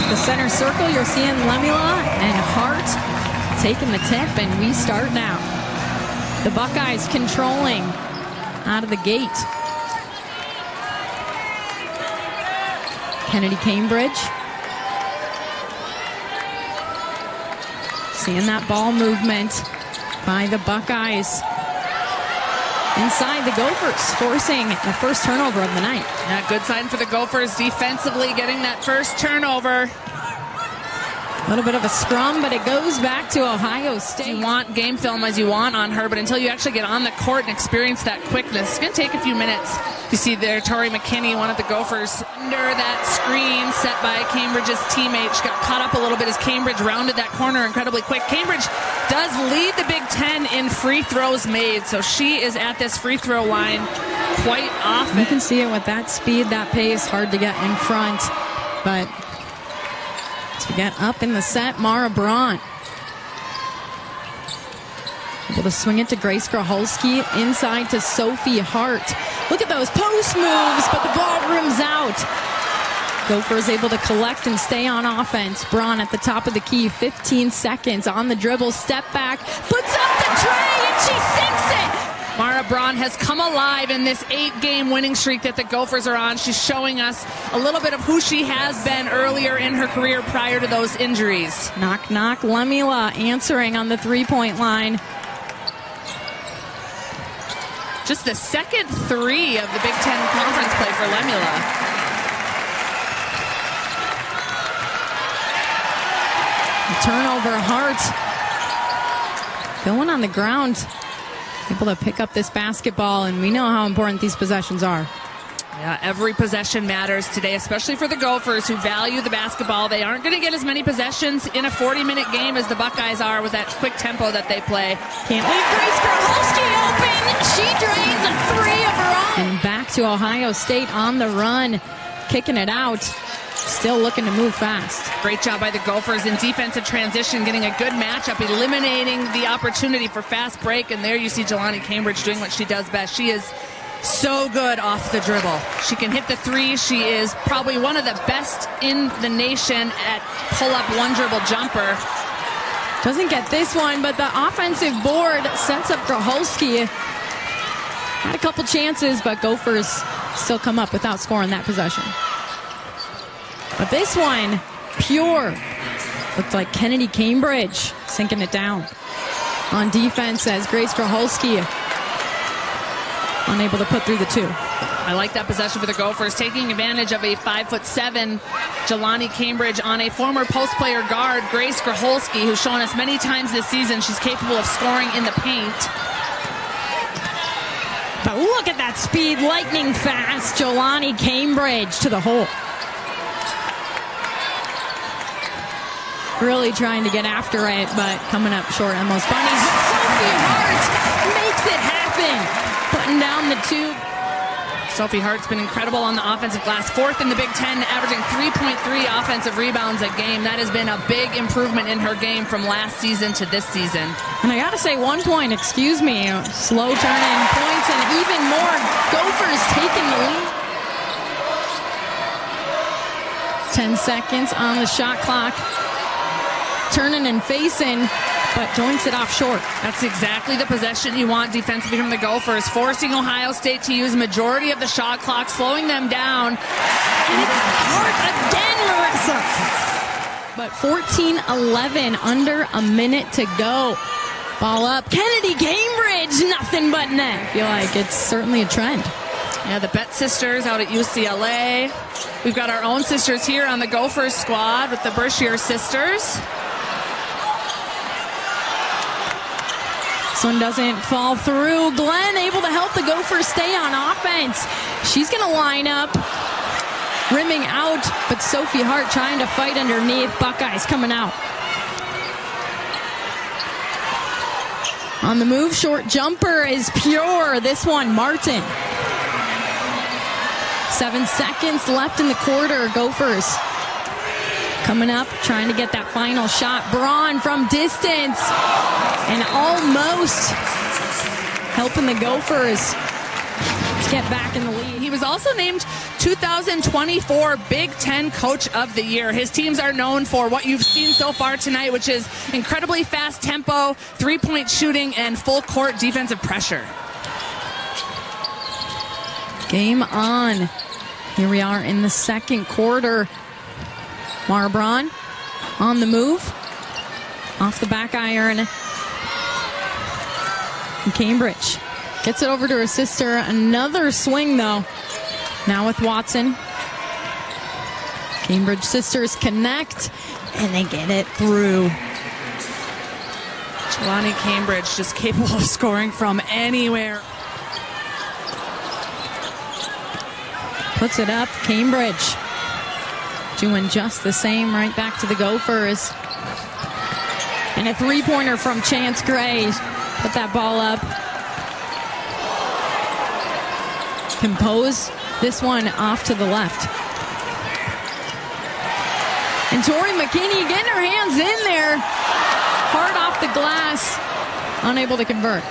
The center circle, you're seeing Lemula and Hart taking the tip, and we start now. The Buckeyes controlling out of the gate. Kennedy Cambridge. Seeing that ball movement by the Buckeyes. Inside the Gophers, forcing the first turnover of the night. Yeah, good sign for the Gophers defensively, getting that first turnover. A little bit of a scrum, but it goes back to Ohio State. You want game film as you want on her, but until you actually get on the court and experience that quickness, it's going to take a few minutes. You see there, Tori McKinney, one of the Gophers, under that screen set by Cambridge's teammate. She got caught up a little bit as Cambridge rounded that corner incredibly quick. Cambridge does lead the Big Ten in free throws made, so she is at this free throw line quite often. You can see it with that speed, that pace, hard to get in front, but to get up in the set, Mara Braun able to swing it to Grace Graholski, inside to Sophie Hart. Look at those post moves, but the ball rims out. Gophers able to collect and stay on offense. Braun at the top of the key, 15 seconds on the dribble, step back, puts up the tray, and she sinks it. Mara Braun has come alive in this 8-game winning streak that the Gophers are on. She's showing us a little bit of who she has been earlier in her career prior to those injuries. Knock, knock. Lemula answering on the three-point line. Just the second three of the Big Ten conference play for Lemula. Turnover, Hart going on the ground, able to pick up this basketball, and we know how important these possessions are. Yeah, every possession matters today, especially for the Gophers who value the basketball. They aren't going to get as many possessions in a 40-minute game as the Buckeyes are with that quick tempo that they play. Can't leave Grace Graholski open. She drains a three of her own. And back to Ohio State on the run, kicking it out. Still looking to move fast. Great job by the Gophers in defensive transition, getting a good matchup, eliminating the opportunity for fast break. And there you see Jelani Cambridge doing what she does best. She is so good off the dribble. She can hit the three. She is probably one of the best in the nation at pull-up one-dribble jumper. Doesn't get this one, but the offensive board sets up Graholski. Had a couple chances, but Gophers still come up without scoring that possession. But this one, pure. Looked like Kennedy Cambridge sinking it down. On defense as Grace Graholski unable to put through the two. I like that possession for the Gophers, taking advantage of a 5'7" Jelani Cambridge on a former post player guard, Grace Graholski, who's shown us many times this season she's capable of scoring in the paint. But look at that speed, lightning fast, Jelani Cambridge to the hole. Really trying to get after it, but coming up short on those bunnies. Sophie Hart makes it happen, putting down the two. Sophie Hart's been incredible on the offensive glass, fourth in the Big Ten, averaging 3.3 offensive rebounds a game. That has been a big improvement in her game from last season to this season. And I gotta say, 1 point, excuse me, slow turn-in points, and even more Gophers taking the lead. 10 seconds on the shot clock. Turning and facing, but joints it off short. That's exactly the possession you want defensively from the Gophers, forcing Ohio State to use majority of the shot clock, slowing them down. And it's Hart again, Marissa. But 14-11, under a minute to go. Ball up, Kennedy Cambridge, nothing but net. I feel like it's certainly a trend. Yeah, the Bett sisters out at UCLA. We've got our own sisters here on the Gophers squad with the Berkshire sisters. This one doesn't fall through. Glenn able to help the Gophers stay on offense. She's going to line up, rimming out, but Sophie Hart trying to fight underneath. Buckeyes coming out. On the move, short jumper is pure. This one, Martin. 7 seconds left in the quarter. Gophers coming up, trying to get that final shot. Braun from distance, and almost helping the Gophers get back in the lead. he was also named 2024 Big Ten Coach of the Year. His teams are known for what you've seen so far tonight, which is incredibly fast tempo, three-point shooting, and full court defensive pressure. Game on. Here we are in the second quarter. Marbron on the move. Off the back iron. And Cambridge gets it over to her sister. Another swing, though. Now with Watson. Cambridge sisters connect, and they get it through. Jelani Cambridge just capable of scoring from anywhere. Puts it up. Cambridge doing just the same right back to the Gophers. And a three-pointer from Chance Gray. Put that ball up. Compose this one off to the left. And Tori McKinney getting her hands in there. Hard off the glass. Unable to convert.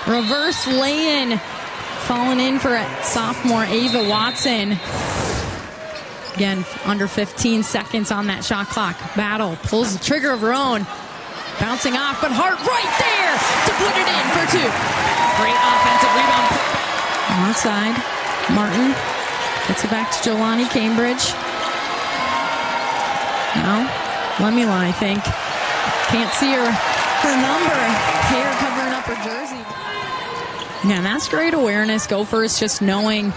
Reverse lay-in. Falling in for sophomore Ava Watson. Again, under 15 seconds on that shot clock. Battle pulls the trigger of her own. Bouncing off, but Hart right there to put it in for two. Great offensive rebound. Onside. Martin gets it back to Jelani Cambridge. Now, Lemula, I think. Can't see her number. Hair covering up her jersey. Yeah, and that's great awareness. Gophers just knowing,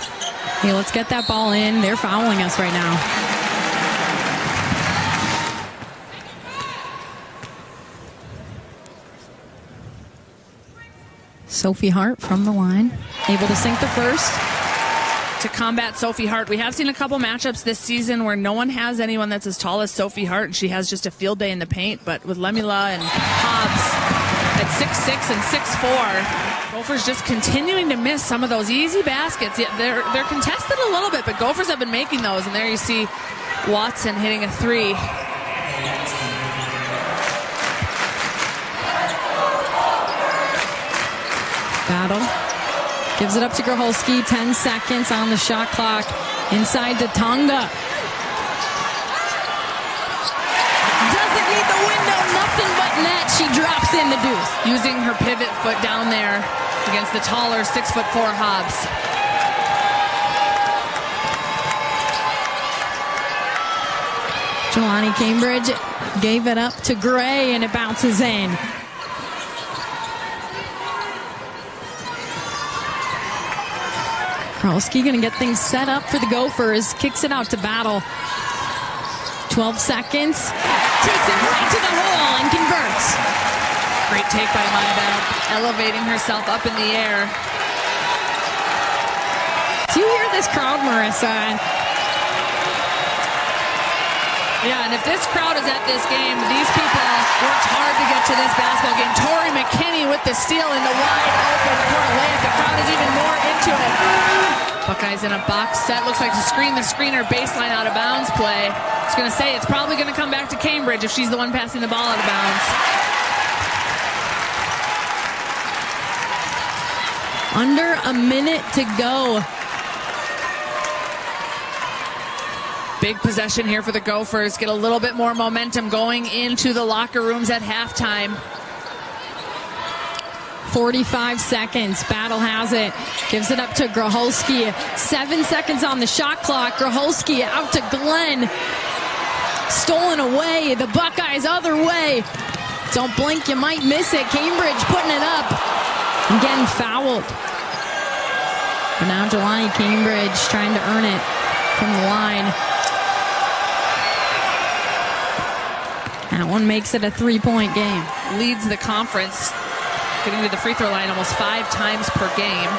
hey, let's get that ball in. They're fouling us right now. Sophie Hart from the line, able to sink the first. To combat Sophie Hart, we have seen a couple matchups this season where no one has anyone that's as tall as Sophie Hart, and she has just a field day in the paint. But with Lemula and Hobbs at 6'6" and 6'4", Gophers just continuing to miss some of those easy baskets. Yeah, they're contested a little bit, but Gophers have been making those. And there you see Watson hitting a three. Battle. Gives it up to Groholski. 10 seconds on the shot clock. Inside to Tonga. Doesn't need the window. Nothing but net. She drops in the deuce. Using her pivot foot down there against the taller 6'4" Hobbs. Jelani Cambridge gave it up to Gray, and it bounces in. Krolski going to get things set up for the Gophers. Kicks it out to Battle. 12 seconds. Takes it right to the hole and converts. Great take by Maya, elevating herself up in the air. Do you hear this crowd, Marissa? Yeah, and if this crowd is at this game, these people worked hard to get to this basketball game. Tori McKinney with the steal in the wide open court layup. The crowd is even more into it. Buckeyes in a box set. Looks like the screener baseline out of bounds play. I was going to say, it's probably going to come back to Cambridge if she's the one passing the ball out of bounds. Under a minute to go. Big possession here for the Gophers. Get a little bit more momentum going into the locker rooms at halftime. 45 seconds. Battle has it. Gives it up to Groholski. 7 seconds on the shot clock. Groholski out to Glenn. Stolen away. The Buckeyes other way. Don't blink, you might miss it. Cambridge putting it up and getting fouled. But now Jelani Cambridge trying to earn it from the line. That one makes it a 3-point game. Leads the conference, getting to the free throw line almost 5 times per game.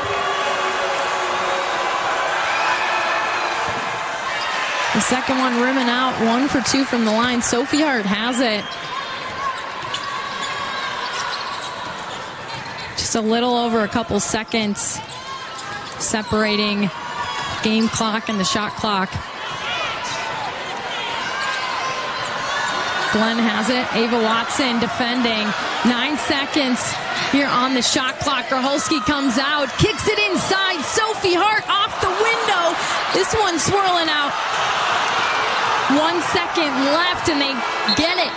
The second one rimming out, 1 for 2 from the line. Sophie Hart has it. Just a little over a couple seconds separating game clock and the shot clock. Glenn has it. Ava Watson defending. 9 seconds. here on the shot clock. Gracholski comes out, kicks it inside. Sophie Hart off the window. This one swirling out. 1 second left, and they get it.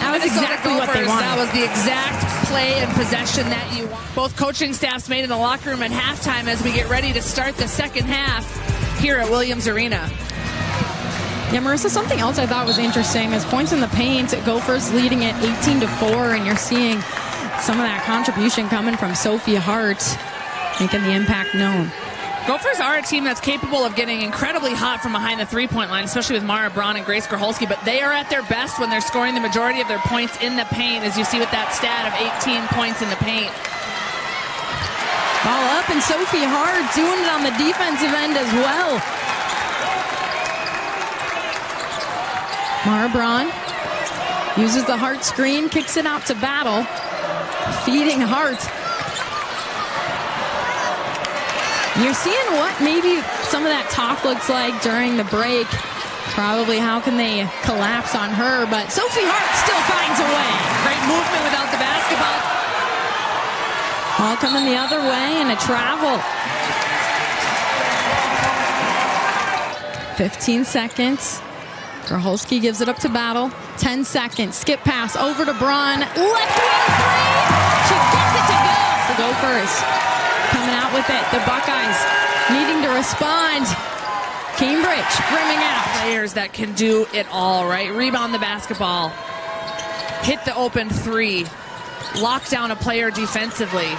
That was exactly what they wanted. That was the exact play and possession that you want. Both coaching staffs made in the locker room at halftime as we get ready to start the second half here at Williams Arena. Yeah, Marissa, something else I thought was interesting is points in the paint. Gophers leading it 18-4, and you're seeing some of that contribution coming from Sophie Hart, making the impact known. Gophers are a team that's capable of getting incredibly hot from behind the three-point line, especially with Mara Braun and Grace Gracholski, but they are at their best when they're scoring the majority of their points in the paint, as you see with that stat of 18 points in the paint. Ball up, and Sophie Hart doing it on the defensive end as well. Mara Braun uses the Hart screen, kicks it out to Battle. Feeding Hart. You're seeing what maybe some of that talk looks like during the break. Probably how can they collapse on her, but Sophie Hart still finds a way. Great movement without the basketball. All coming the other way, and a travel. 15 seconds. Gracholski gives it up to Battle. 10 seconds. Skip pass over to Braun. Left wing three. She gets it to go. The Gophers coming out with it. The Buckeyes needing to respond. Cambridge brimming out. Players that can do it all, right? Rebound the basketball. Hit the open three. Lock down a player defensively.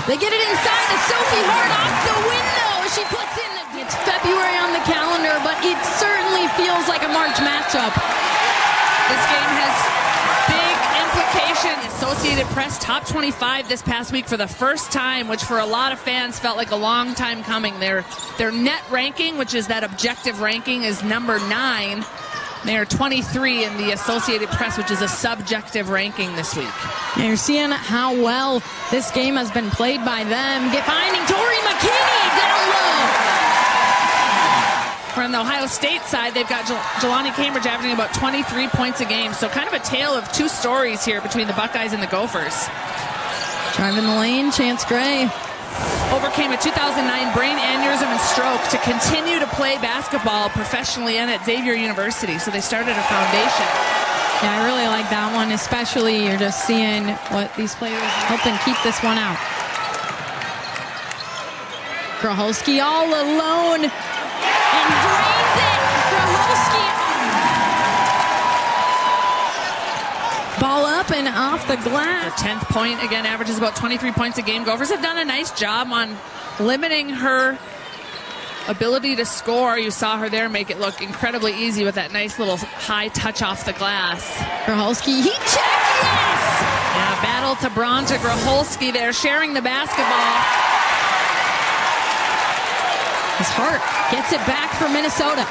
They get it inside to Sophie Hart off the window. She puts in the... It's February on the calendar, but it certainly feels like a March matchup. This game has big implications. Associated Press top 25 this past week for the first time, which for a lot of fans felt like a long time coming. Their net ranking, which is that objective ranking, is number 9. They are 23 in the Associated Press, which is a subjective ranking this week. And you're seeing how well this game has been played by them. Finding Tori McKinney down low. On the Ohio State side, they've got Jelani Cambridge averaging about 23 points a game. So kind of a tale of two stories here between the Buckeyes and the Gophers. Driving the lane, Chance Gray overcame a 2009 brain aneurysm and stroke to continue to play basketball professionally and at Xavier University. So they started a foundation. Yeah, I really like that one, especially you're just seeing what these players helping keep this one out. Gracholski all alone and drains it. Gracholski. Ball up and off the glass. Her 10th point, again, averages about 23 points a game. Gophers have done a nice job on limiting her ability to score. You saw her there make it look incredibly easy with that nice little high touch off the glass. Gracholski, heat check, yes! Yeah, battle to Braun to Gracholski there, sharing the basketball. His Hart gets it back for Minnesota.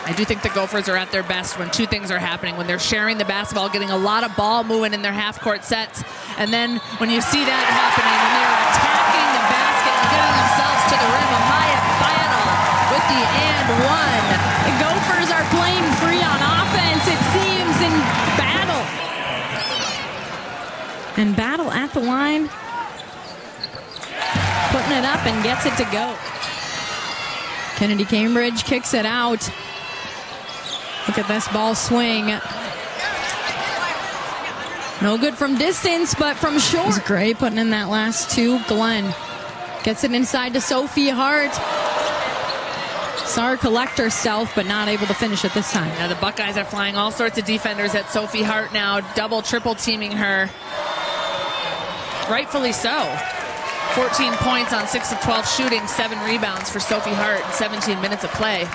I do think the Gophers are at their best when two things are happening. When they're sharing the basketball, getting a lot of ball moving in their half-court sets. And then when you see that happening, when they're attacking the basket and getting themselves to the rim, Amaya Battle with the and one. The Gophers are playing free on offense, it seems, in Battle. And Battle at the line. Putting it up and gets it to go. Kennedy Cambridge kicks it out. Look at this ball swing. No good from distance, but from short. Gray putting in that last two. Glenn gets it inside to Sophie Hart. Saw her collect herself, but not able to finish it this time. Now the Buckeyes are flying all sorts of defenders at Sophie Hart now, double, triple teaming her. Rightfully so. 14 points on 6 of 12 shooting, 7 rebounds for Sophie Hart in 17 minutes of play.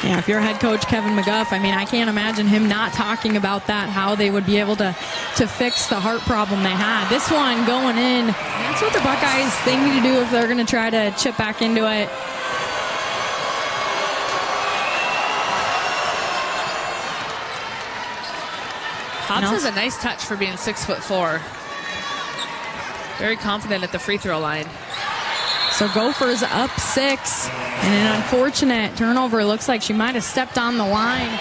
Yeah, if you're head coach Kevin McGuff, I mean, I can't imagine him not talking about that, how they would be able to fix the Hart problem they had. This one going in. That's what the Buckeyes they need to do if they're going to try to chip back into it. Hobbs has a nice touch for being 6'4". Very confident at the free throw line. So Gophers up 6, and an unfortunate turnover. Looks like she might have stepped on the line.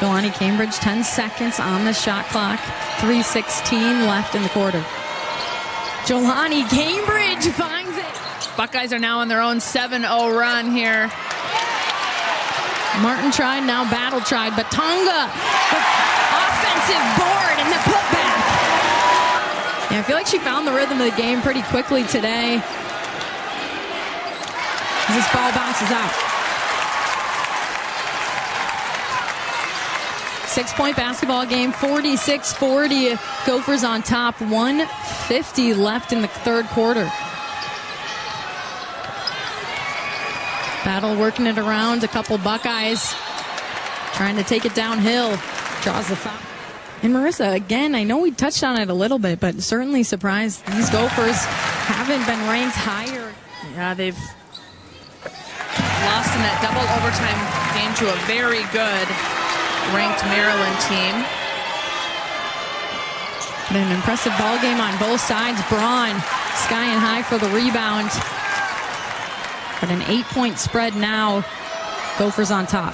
Jelani Cambridge, 10 seconds on the shot clock. 3:16 left in the quarter. Jelani Cambridge finds it. Buckeyes are now on their own 7-0 run here. Martin tried, now Battle tried, but Tonga, the offensive board and the putback. Yeah, I feel like she found the rhythm of the game pretty quickly today. As this ball bounces out. 6-point basketball game, 46-40. Gophers on top, 1:50 left in the third quarter. Battle working it around, a couple Buckeyes trying to take it downhill. Draws the foul. And Marissa, again, I know we touched on it a little bit, but certainly surprised these Gophers haven't been ranked higher. Yeah, they've lost in that double overtime game to a very good ranked Maryland team. But an impressive ball game on both sides. Braun skying high for the rebound. But an 8-point spread now. Gophers on top.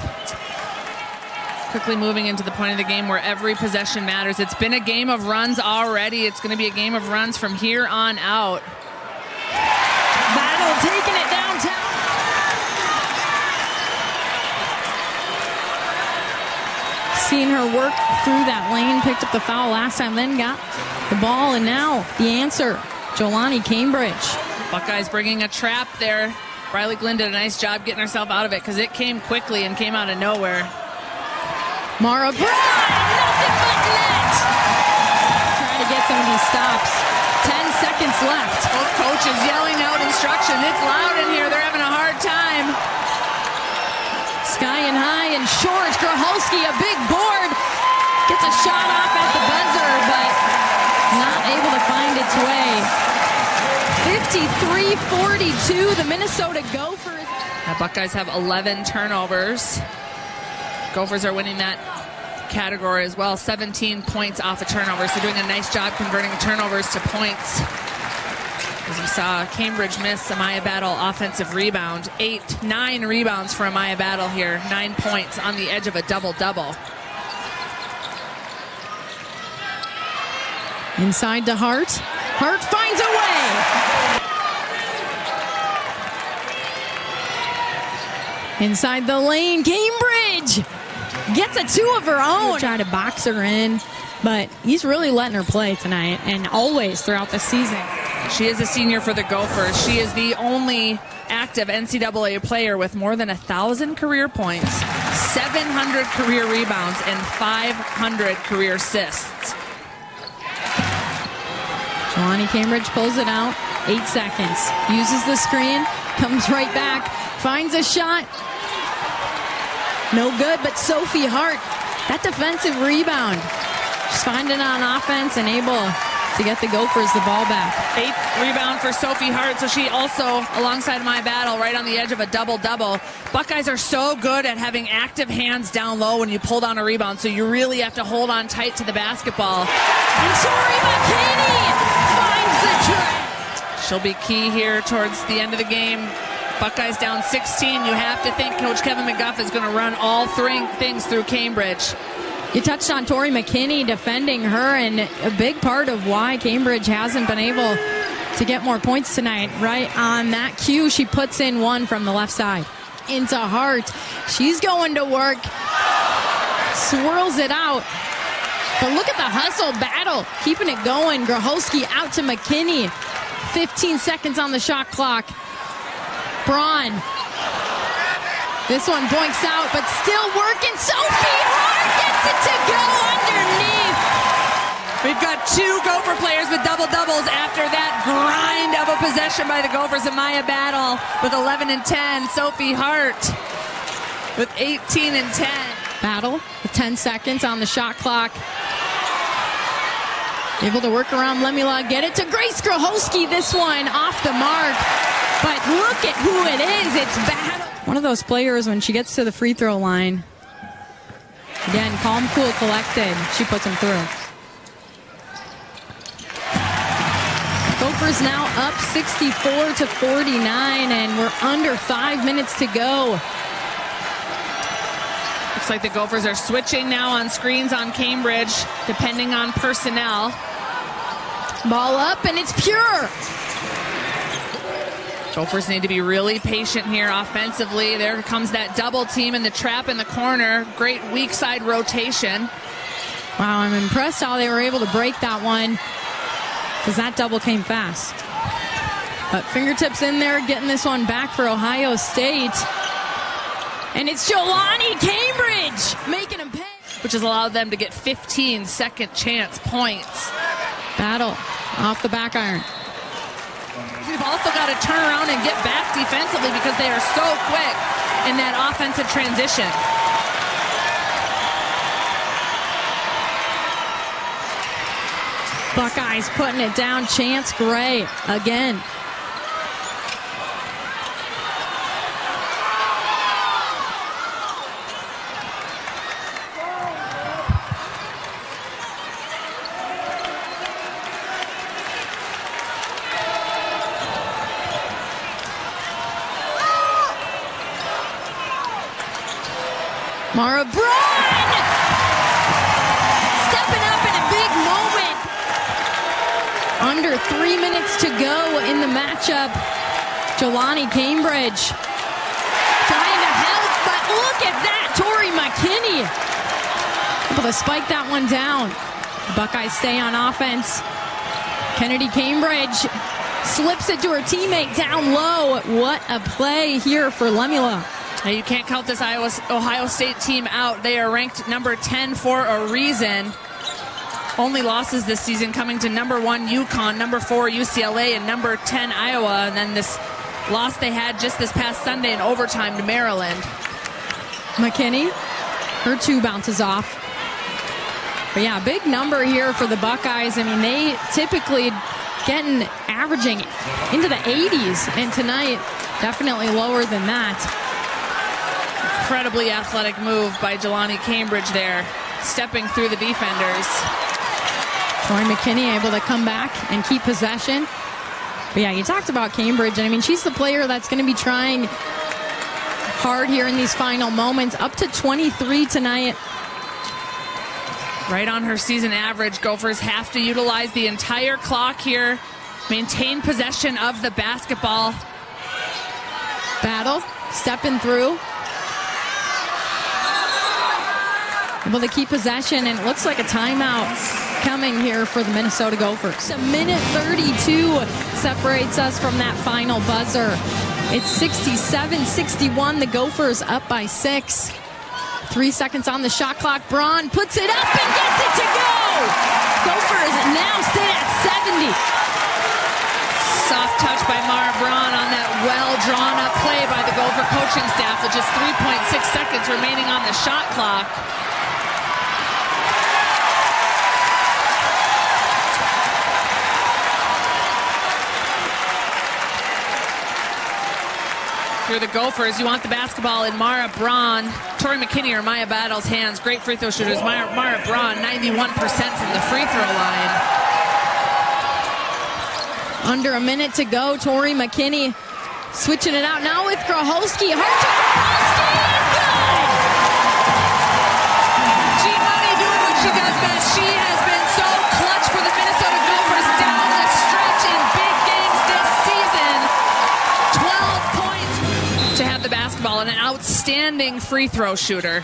Quickly moving into the point of the game where every possession matters. It's been a game of runs already. It's going to be a game of runs from here on out. Battle taking it downtown. Seeing her work through that lane, picked up the foul last time, then got the ball, and now the answer, Jelani Cambridge. Buckeyes bringing a trap there. Riley Glenn did a nice job getting herself out of it because it came quickly and came out of nowhere. Mara Brown, nothing but net. Trying to get some of these stops. 10 seconds left. Both coaches yelling out instruction. It's loud in here. They're having a hard time. Sky and high and short. Graholski, a big board. Gets a shot off at the buzzer, but not able to find its way. 53-42, the Minnesota Gophers. The Buckeyes have 11 turnovers. Gophers are winning that category as well. 17 points off of turnovers. So doing a nice job converting turnovers to points. As you saw, Cambridge miss Amaya Battle offensive rebound. 9 rebounds for Amaya Battle here. 9 points on the edge of a double-double. Inside to Hart. Hart finds a way. Inside the lane, Cambridge gets a 2 of her own. Try to box her in, but he's really letting her play tonight and always throughout the season. She is a senior for the Gophers. She is the only active NCAA player with more than 1,000 career points, 700 career rebounds, and 500 career assists. Jelani Cambridge pulls it out. 8 seconds. Uses the screen. Comes right back. Finds a shot. No good, but Sophie Hart, that defensive rebound. She's finding on offense and able to get the Gophers the ball back. 8th rebound for Sophie Hart, so she also, alongside my battle, right on the edge of a double-double. Buckeyes are so good at having active hands down low when you pull down a rebound, so you really have to hold on tight to the basketball. And Tori McKinney finds the trap. She'll be key here towards the end of the game. Buckeyes down 16. You have to think Coach Kevin McGuff is going to run all things through Cambridge. You touched on Tori McKinney defending her, and a big part of why Cambridge hasn't been able to get more points tonight. Right on that cue, she puts in one from the left side. Into Hart. She's going to work. Swirls it out. But look at the hustle battle. Keeping it going. Graholski out to McKinney. 15 seconds on the shot clock. Braun. This one boinks out, but still working. Sophie Hart gets it to go underneath. We've got 2 Gopher players with double-doubles after that grind of a possession by the Gophers. Amaya Battle with 11 and 10. Sophie Hart with 18 and 10. Battle with 10 seconds on the shot clock. Able to work around Lemula, get it to Grace Graholski. This one off the mark. But look at who it is. It's Battle. One of those players, when she gets to the free throw line, again, calm, cool, collected, she puts them through. Gophers now up 64-49, and we're under 5 minutes to go. Looks like the Gophers are switching now on screens on Cambridge, depending on personnel. Ball up, and it's pure. Gophers need to be really patient here offensively. There comes that double team in the trap in the corner. Great weak side rotation. Wow, I'm impressed how they were able to break that one, because that double came fast. But fingertips in there, getting this one back for Ohio State. And it's Jelani Cambridge making him pay. Which has allowed them to get 15 second chance points. Battle off the back iron. We've also got to turn around and get back defensively because they are so quick in that offensive transition. Buckeyes putting it down. Chance Gray again. Mara Braun stepping up in a big moment. Under 3 minutes to go in the matchup. Jelani Cambridge trying to help, but look at that. Tori McKinney able to spike that one down. The Buckeyes stay on offense. Kennedy Cambridge slips it to her teammate down low. What a play here for Lemula. You can't count this Ohio State team out. They are ranked number 10 for a reason. Only losses this season coming to number 1 UConn, number 4 UCLA, and number 10 Iowa. And then this loss they had just this past Sunday in overtime to Maryland. McKinney, her 2 bounces off. But yeah, big number here for the Buckeyes. I mean, they typically getting averaging into the 80s, and tonight definitely lower than that. Incredibly athletic move by Jelani Cambridge there, stepping through the defenders. Troy McKinney able to come back and keep possession. But yeah, you talked about Cambridge, and I mean, she's the player that's going to be trying hard here in these final moments. Up to 23 tonight. Right on her season average. Gophers have to utilize the entire clock here, maintain possession of the basketball. Battle, stepping through. Able to keep possession, and it looks like a timeout coming here for the Minnesota Gophers. A minute 32 separates us from that final buzzer. It's 67-61. The Gophers up by 6. 3 seconds on the shot clock. Braun puts it up and gets it to go. Gophers now sit at 70. Soft touch by Mara Braun on that well-drawn-up play by the Gopher coaching staff with just 3.6 seconds remaining on the shot clock. For the Gophers, you want the basketball in Mara Braun, Tori McKinney, or Maya Battle's hands. Great free throw shooters. Mara Braun, 91% from the free throw line. Under a minute to go. Tori McKinney switching it out now with Graholski. Hart to Graholski is good! G-Money doing what she does best. She has been so clutch for the Minnesota Gophers down the stretch in big games this season. 12 points to have the basketball, and an outstanding free throw shooter.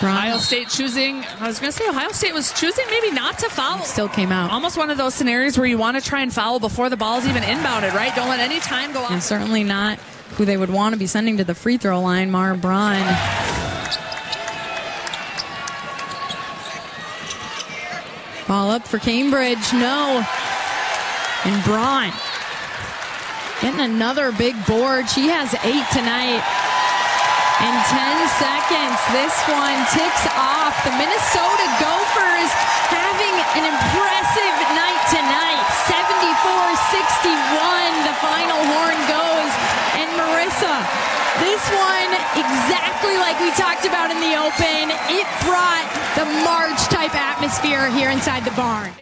Ohio State choosing, Ohio State was choosing maybe not to foul. Still came out. Almost one of those scenarios where you want to try and foul before the ball's even inbounded, right? Don't let any time go off. And certainly not who they would want to be sending to the free throw line, Mara Braun. Ball up for Cambridge, no. And Braun getting another big board. She has 8 tonight. In 10 seconds, this one ticks off. The Minnesota Gophers having an impressive night tonight. 74-61, the final horn goes. And Marissa, this one, exactly like we talked about in the open, it brought the March-type atmosphere here inside the barn.